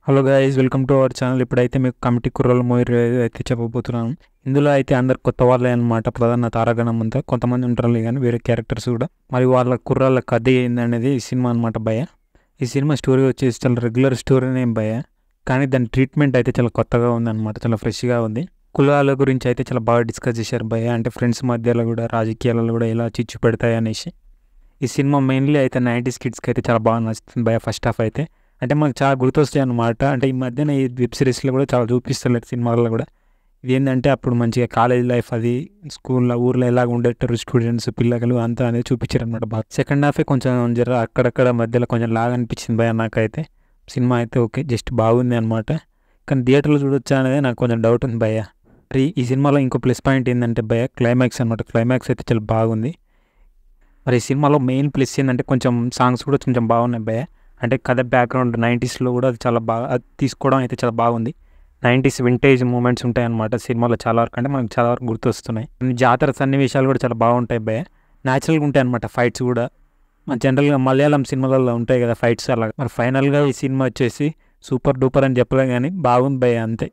Hello guys, welcome to our channel. ఇప్పుడైతే మీకు committee కుర్రాల movie అయితే చెప్పబోతున్నాను. ఇందులో అయితే అందరు కొత్త వాళ్ళే అనమాట. ప్రధాన తారాగణం అంతా కొంతమంది ఉంటారు కానీ వేరే క్యారెక్టర్స్ కూడా. మరి వాళ్ళ కుర్రాళ్ళ కథ ఏందనేది ఈ సినిమా అనమాట భయ్య. ఈ సినిమా స్టోరీ వచ్చేసి చాలా రెగ్యులర్ స్టోరీనే భయ్య, కానీ దాని ట్రీట్మెంట్ అయితే చాలా కొత్తగా ఉంది అనమాట. చాలా ఫ్రెష్గా ఉంది. కులాల గురించి అయితే చాలా బాగా డిస్కస్ చేశారు భయ్య. అంటే ఫ్రెండ్స్ మధ్యలో కూడా రాజకీయాలలో కూడా ఎలా చిచ్చు పెడతాయి అనేసి. ఈ సినిమా మెయిన్లీ అయితే 90s కిడ్స్కి అయితే చాలా బాగా నచ్చుతుంది భయ్య. ఫస్ట్ హాఫ్ అయితే అంటే మనకు చాలా గుర్తొస్తాయి అనమాట. అంటే ఈ మధ్యన ఈ వెబ్ సిరీస్లో కూడా చాలా చూపిస్తలేదు సినిమాల్లో కూడా. ఇది ఏంటంటే అప్పుడు మంచిగా కాలేజ్ లైఫ్, అది స్కూల్లో ఊర్లో ఎలాగ ఉండేటారు స్టూడెంట్స్ పిల్లలు అంతా అనేది చూపించారు అనమాట బాగా. సెకండ్ హాఫే కొంచెం జర అక్కడక్కడ మధ్యలో కొంచెం లాగా అనిపించింది భయ్య నాకైతే. సినిమా అయితే ఓకే, జస్ట్ బాగుంది అనమాట. కానీ థియేటర్లో చూడొచ్చా అనేది నాకు కొంచెం డౌట్ ఉంది భయ్య. మరి ఈ సినిమాలో ఇంకో ప్లస్ పాయింట్ ఏంటంటే భయ్య క్లైమాక్స్ అనమాట. క్లైమాక్స్ అయితే చాలా బాగుంది. మరి ఈ సినిమాలో మెయిన్ ప్లస్ ఏంటంటే కొంచెం సాంగ్స్ కూడా కొంచెం బాగున్నాయి భయ్య. అంటే కథ బ్యాక్గ్రౌండ్ 90sలో కూడా అది చాలా బాగా అది తీసుకోవడం అయితే చాలా బాగుంది. 90s వింటేజ్ మూమెంట్స్ ఉంటాయన్నమాట సినిమాలో చాలా వరకు. అంటే మనకు చాలా వరకు గుర్తొస్తున్నాయి. జాతర సన్నివేశాలు కూడా చాలా బాగుంటాయి భయ్య. న్యాచురల్గా ఉంటాయి అనమాట ఫైట్స్ కూడా. జనరల్గా మలయాళం సినిమాలలో ఉంటాయి కదా ఫైట్స్ అలా. మరి ఫైనల్గా ఈ సినిమా వచ్చేసి సూపర్ డూపర్ అని చెప్పలే కానీ బాగుంది భయ్య అంతే.